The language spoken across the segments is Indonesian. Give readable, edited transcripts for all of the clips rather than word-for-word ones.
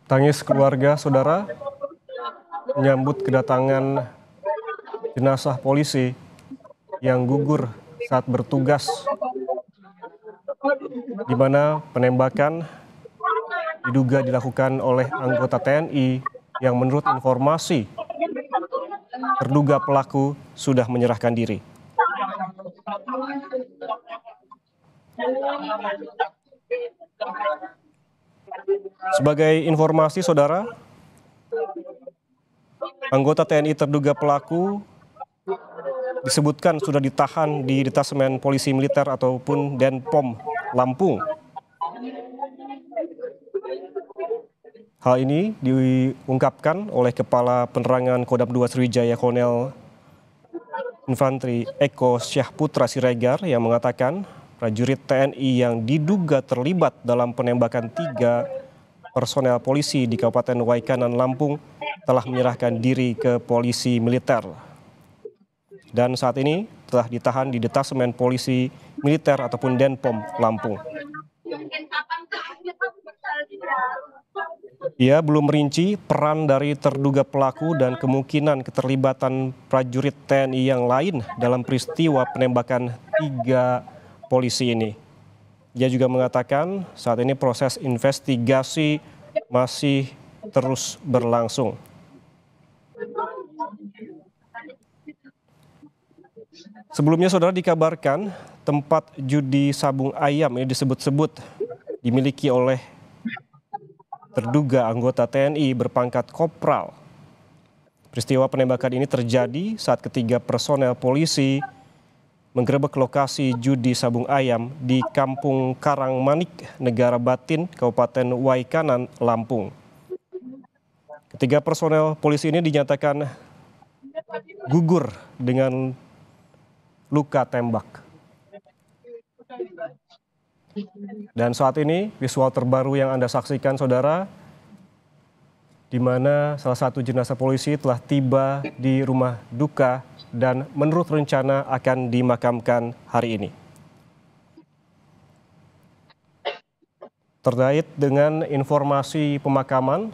Tangis keluarga saudara menyambut kedatangan jenazah polisi yang gugur saat bertugas, di mana penembakan diduga dilakukan oleh anggota TNI yang menurut informasi terduga pelaku sudah menyerahkan diri. Sebagai informasi saudara, anggota TNI terduga pelaku disebutkan sudah ditahan di Detasemen Polisi Militer ataupun Denpom Lampung. Hal ini diungkapkan oleh Kepala Penerangan Kodam 2 Sriwijaya Kolonel Infanteri Eko Syahputra Siregar yang mengatakan prajurit TNI yang diduga terlibat dalam penembakan 3 personel polisi di Kabupaten Waikanan, Lampung telah menyerahkan diri ke polisi militer. Dan saat ini telah ditahan di Detasemen Polisi Militer ataupun Denpom Lampung. Ia belum merinci peran dari terduga pelaku dan kemungkinan keterlibatan prajurit TNI yang lain dalam peristiwa penembakan 3 polisi ini. Ia juga mengatakan saat ini proses investigasi masih terus berlangsung. Sebelumnya saudara dikabarkan tempat judi sabung ayam ini disebut-sebut dimiliki oleh terduga anggota TNI berpangkat kopral. Peristiwa penembakan ini terjadi saat ketiga personel polisi menggerebek lokasi judi sabung ayam di Kampung Karangmanik, Negara Batin, Kabupaten Waikanan, Lampung. Ketiga personel polisi ini dinyatakan gugur dengan luka tembak. Dan saat ini visual terbaru yang Anda saksikan saudara, di mana salah satu jenazah polisi telah tiba di rumah duka dan menurut rencana akan dimakamkan hari ini. Terkait dengan informasi pemakaman,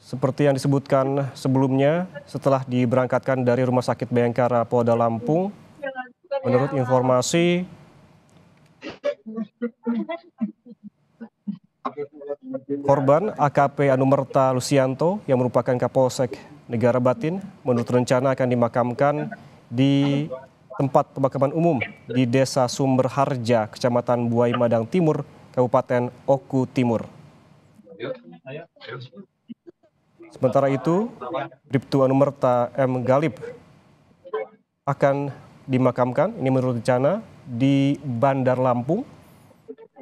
seperti yang disebutkan sebelumnya, setelah diberangkatkan dari Rumah Sakit Bayangkara Polda Lampung, menurut informasi korban AKP Anumerta Lusianto yang merupakan Kapolsek Negara Batin menurut rencana akan dimakamkan di tempat pemakaman umum di Desa Sumber Harja, Kecamatan Buai Madang Timur, Kabupaten Oku Timur. Sementara itu, Bribtu Anumerta M. Galib akan dimakamkan, ini menurut rencana, di Bandar Lampung,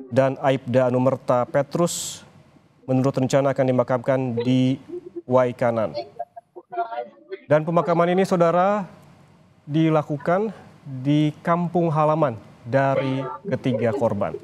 dan Aibda Anumerta Petrus menurut rencana akan dimakamkan di Waikanan. Dan pemakaman ini saudara dilakukan di kampung halaman dari ketiga korban.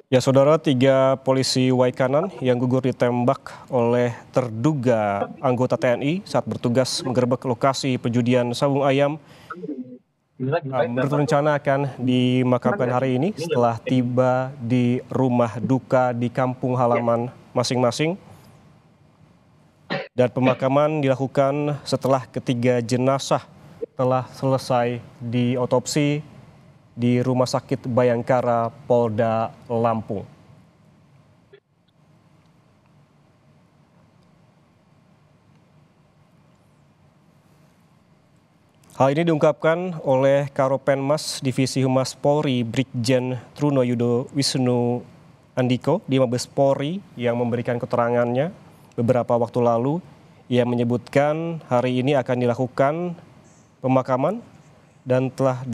Ya saudara, 3 polisi Waikanan yang gugur ditembak oleh terduga anggota TNI saat bertugas menggerebek lokasi penjudian sabung ayam berencana akan dimakamkan hari ini setelah tiba di rumah duka di kampung halaman masing-masing. Dan pemakaman dilakukan setelah ketiga jenazah telah selesai diotopsi di Rumah Sakit Bayangkara Polda Lampung. Hal ini diungkapkan oleh Karopenmas Divisi Humas Polri Brigjen Truno Yudo Wisnu Andiko di Mabes Polri yang memberikan keterangannya beberapa waktu lalu. Ia menyebutkan hari ini akan dilakukan pemakaman dan telah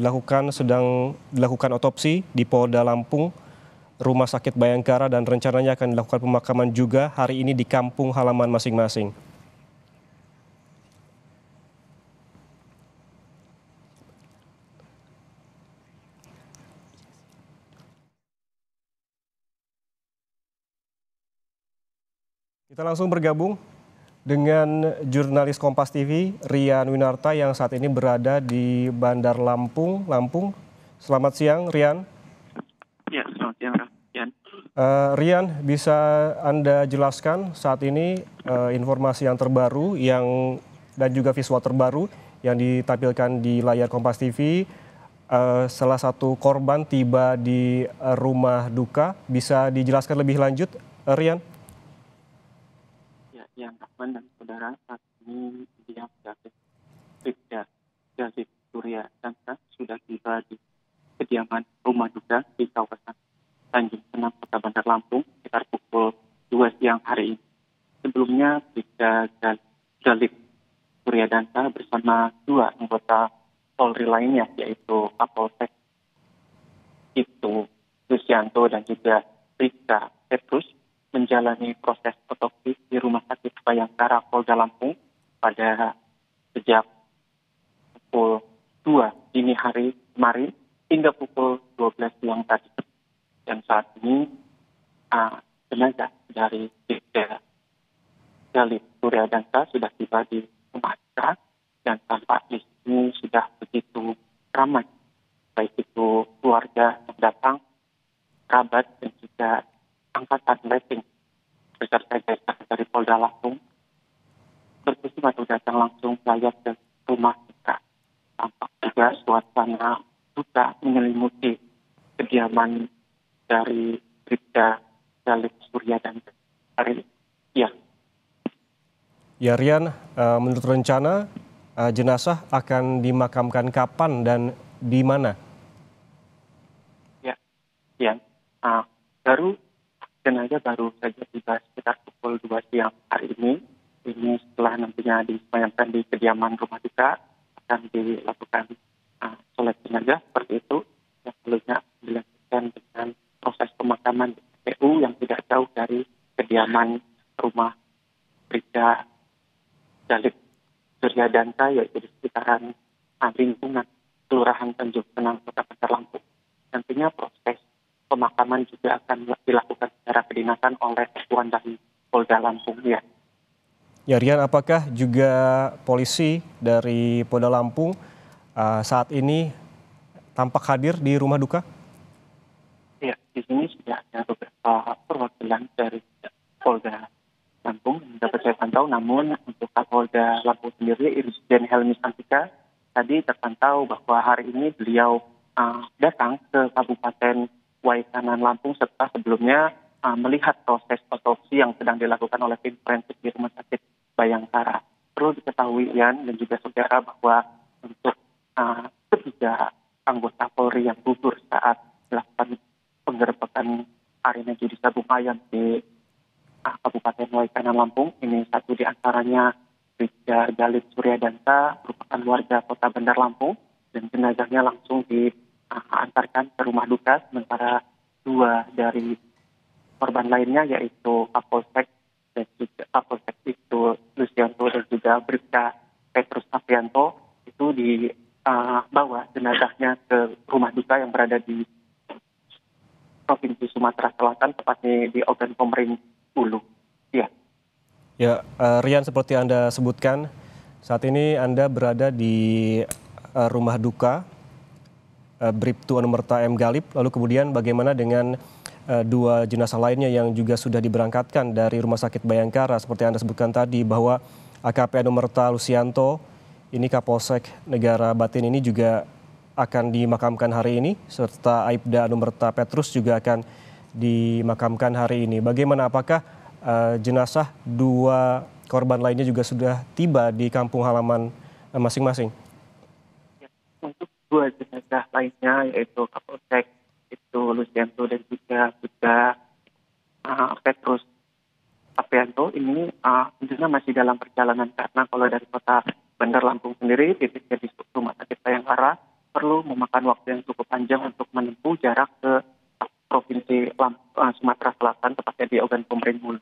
sedang dilakukan otopsi di Polda Lampung, Rumah Sakit Bayangkara, dan rencananya akan dilakukan pemakaman juga hari ini di kampung halaman masing-masing. Kita langsung bergabung dengan jurnalis Kompas TV Rian Winarta yang saat ini berada di Bandar Lampung. Selamat siang, Rian. Ya, selamat siang, Rian. Rian, bisa Anda jelaskan saat ini informasi yang terbaru dan juga visual terbaru yang ditampilkan di layar Kompas TV. Salah satu korban tiba di rumah duka. Bisa dijelaskan lebih lanjut, Rian? Yang Rahman dan saudara, saat ini dia Bribda David Surya Dansa sudah tiba di kediaman rumah duka di kawasan Tanjung Senang, Kota Bandar Lampung, sekitar pukul 2 siang hari ini. Sebelumnya, Bribda David Surya Dansa bersama 2 anggota Polri lainnya, yaitu Kapolsek Lusianto dan juga Bribda Petrus, menjalani proses otopsi di Rumah Sakit Bayangkara Polda Lampung pada sejak pukul 2 dini hari kemarin hingga pukul 12 siang tadi. Dan saat ini jenazah dari Bribda David Surya Dansa sudah tiba di rumah duka dan tampak di sini sudah begitu ramai, baik itu keluarga yang datang, kerabat dan juga angkatan leting beserta jajaran dari Polda Lampung berkunjung atau datang langsung melayat ke rumah duka. Tampak juga suasana duka menyelimuti kediaman dari Bribda David Surya Dansa hari ini. Ya, Rian, menurut rencana jenazah akan dimakamkan kapan dan di mana? Ya, jenazah baru saja tiba sekitar pukul 2 siang hari ini. Ini setelah nantinya disemayamkan di kediaman rumah duka, akan dilakukan sholat jenazah seperti itu. Yang sebelumnya dilakukan dengan proses pemakaman di TPU yang tidak jauh dari kediaman rumah Bribda David Surya Dansa, yaitu di sekitaran lingkungan Kelurahan Tanjung Senang, Kota Bandar Lampung. Nantinya proses pemakaman juga akan dilakukan secara kedinasan oleh satuan dari Polda Lampung. Ya, Rian, apakah juga polisi dari Polda Lampung saat ini tampak hadir di rumah duka? Ya, di sini sudah ada beberapa perwakilan dari Polda Lampung yang dapat saya pantau. Namun untuk Kapolda Lampung sendiri, Irjen Helmi Santika, tadi terpantau bahwa hari ini beliau datang ke Kabupaten Waikanan Lampung serta sebelumnya melihat proses otopsi yang sedang dilakukan oleh tim forensik di Rumah Sakit Bayangkara. Perlu diketahui, Ian dan juga saudara, bahwa untuk ketiga anggota Polri yang gugur saat melakukan penggerbekan arena judi sabung ayam di Kabupaten Waikanan Lampung, ini satu di antaranya Bribda David Surya Dansa, merupakan warga Kota Bandar Lampung, dan jenazahnya langsung diantarkan ke rumah duka, sementara 2 dari korban lainnya yaitu Kapolsek dan juga Kapolsek itu Lusianto dan juga Bribda Petrus Aprianto itu dibawa jenazahnya ke rumah duka yang berada di Provinsi Sumatera Selatan, tepatnya di Ogan Komering Ulu. Ya, Rian, seperti Anda sebutkan, saat ini Anda berada di rumah duka Bribtu Anumerta M. Galip. Lalu kemudian bagaimana dengan 2 jenazah lainnya yang juga sudah diberangkatkan dari Rumah Sakit Bayangkara, seperti Anda sebutkan tadi bahwa AKP Anumerta Lusianto, ini Kapolsek Negara Batin, ini juga akan dimakamkan hari ini, serta Aibda Anumerta Petrus juga akan dimakamkan hari ini. Bagaimana, apakah jenazah 2 korban lainnya juga sudah tiba di kampung halaman masing-masing? Untuk 2 jenazah lainnya yaitu Kapolsek itu Lusianto dan juga Petrus Aprianto ini tentunya masih dalam perjalanan, karena kalau dari Kota Bandar Lampung sendiri titiknya di Rumah Sakit Bayangkara perlu memakan waktu yang cukup panjang untuk menempuh jarak ke Provinsi Sumatera Selatan, tepatnya di Ogan Komering Ulu.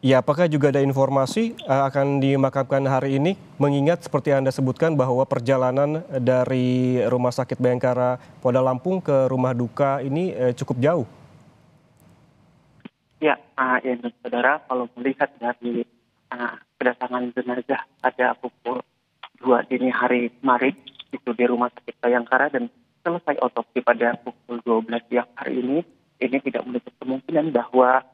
Ya, apakah juga ada informasi akan dimakamkan hari ini, mengingat seperti Anda sebutkan bahwa perjalanan dari Rumah Sakit Bayangkara Polda Lampung ke rumah duka ini cukup jauh? Ya, saudara, kalau melihat dari kedatangan jenazah pada pukul 2 dini hari kemarin itu di Rumah Sakit Bayangkara dan selesai otopsi pada pukul 12 siang hari ini tidak menutup kemungkinan bahwa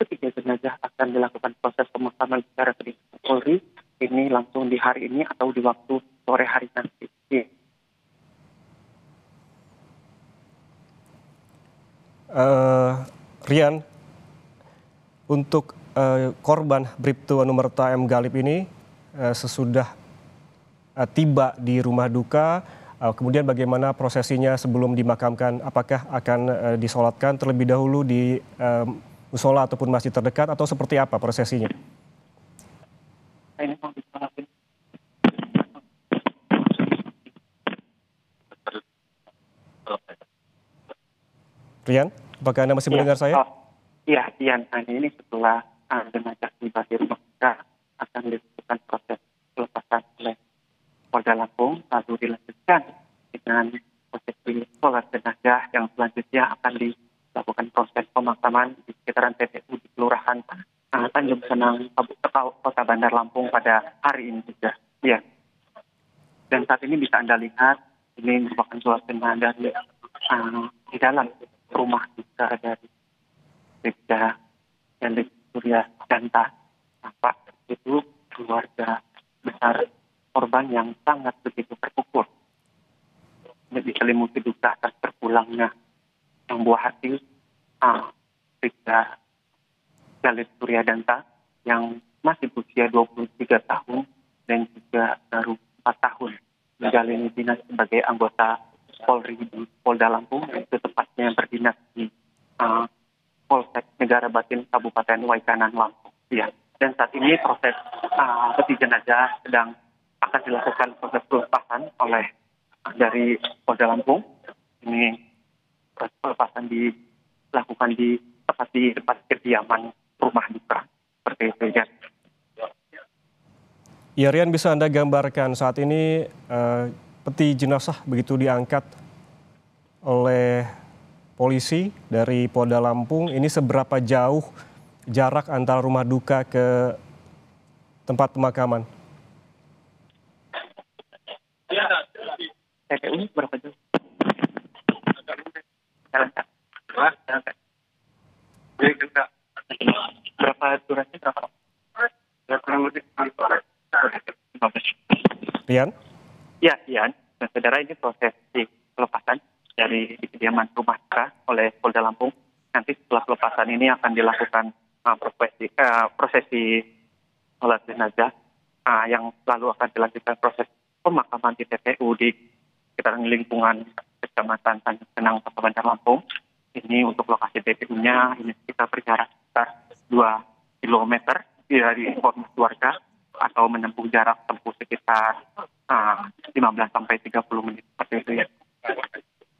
ketiga jenazah akan dilakukan proses pemakaman secara kedinasan Polri ini langsung di hari ini atau di waktu sore hari nanti. Ya. Rian, untuk korban Bribtu Anumerta M. Galib ini sesudah tiba di rumah duka, kemudian bagaimana prosesinya sebelum dimakamkan? Apakah akan disolatkan terlebih dahulu di musola ataupun masjid terdekat atau seperti apa prosesinya? Ini mau disolatin. Rian, apakah Anda masih mendengar saya? Iya, Ian. Ini setelah jenazah tiba di rumah duka akan dilakukan proses pelepasan oleh Polda Lampung, lalu dilanjutkan dengan prosesi sholat jenazah yang selanjutnya akan dilakukan proses pemakaman di sekitaran TPU di Kelurahan Tanjung Senang, Kota Bandar Lampung pada hari ini juga. Ya. Dan saat ini bisa Anda lihat ini merupakan suasana dari di dalam rumah duka dari Bribda Elis Surya Danta. Nampak itu keluarga besar korban yang sangat begitu terpukul. Diselimuti duka atas terpulangnya yang buah hati Bribda Elis Surya Danta yang masih berusia 23 tahun dan juga baru 4 tahun menjalani dinas sebagai anggota Polri di Polda Lampung, yaitu tepatnya berdinas di Polsek Negara Batin Kabupaten Waikanan Lampung. Ya. Dan saat ini proses peti jenazah sedang akan dilakukan proses pelepasan oleh dari Polda Lampung. Ini proses pelepasan dilakukan di tempat kediaman rumah duka seperti itu ya. Ya, Rian, bisa Anda gambarkan saat ini peti jenazah begitu diangkat oleh polisi dari Polda Lampung, ini seberapa jauh jarak antara rumah duka ke tempat pemakaman? TPU berapa jauh? Berapa durasi berapa? Rian? Ya, Ian. Nah, saudara, ini proses pelepasan dari kediaman rumah duka oleh Polda Lampung. Nanti setelah pelepasan ini akan dilakukan prosesi sholat jenazah yang lalu akan dilanjutkan proses pemakaman di TPU di sekitaran lingkungan Kecamatan Tanjung Senang, Kota Bandar Lampung. Ini untuk lokasi TPU-nya ini kita berjarak sekitar 2 kilometer dari informasi warga atau menempuh jarak tempuh sekitar 15 sampai 30 menit seperti itu ya.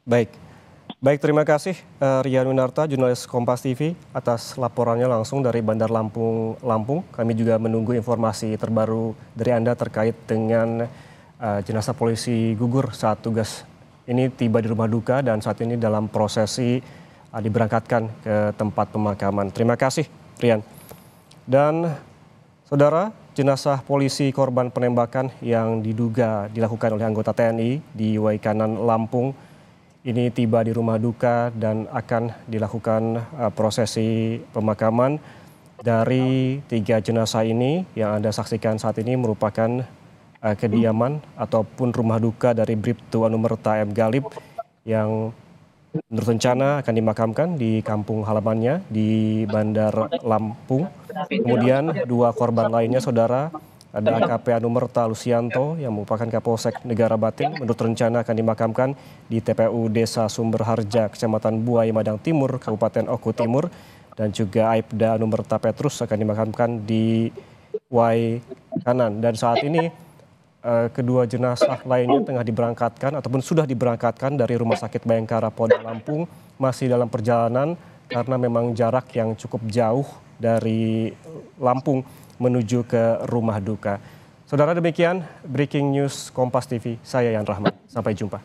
Baik, terima kasih Rian Winarta, jurnalis Kompas TV atas laporannya langsung dari Bandar Lampung, Lampung. Kami juga menunggu informasi terbaru dari Anda terkait dengan jenazah polisi gugur saat tugas ini tiba di rumah duka dan saat ini dalam prosesi diberangkatkan ke tempat pemakaman. Terima kasih, Rian. Dan saudara, jenazah polisi korban penembakan yang diduga dilakukan oleh anggota TNI di Waikanan, Lampung ini tiba di rumah duka dan akan dilakukan prosesi pemakaman. Dari 3 jenazah ini yang Anda saksikan saat ini merupakan kediaman ataupun rumah duka dari Bribtu Anumerta M. Galib yang menurut rencana akan dimakamkan di kampung halamannya di Bandar Lampung. Kemudian 2 korban lainnya, saudara, ada AKP Anumerta Lusianto yang merupakan Kapolsek Negara Batin, menurut rencana akan dimakamkan di TPU Desa Sumberharja, Kecamatan Buai, Madang Timur, Kabupaten Oku Timur, dan juga Aibda Anumerta Petrus akan dimakamkan di Waikanan. Dan saat ini kedua jenazah lainnya tengah diberangkatkan ataupun sudah diberangkatkan dari Rumah Sakit Bayangkara Polda Lampung, masih dalam perjalanan karena memang jarak yang cukup jauh dari Lampung menuju ke rumah duka. Saudara, demikian Breaking News Kompas TV, saya Yan Rahmat. Sampai jumpa.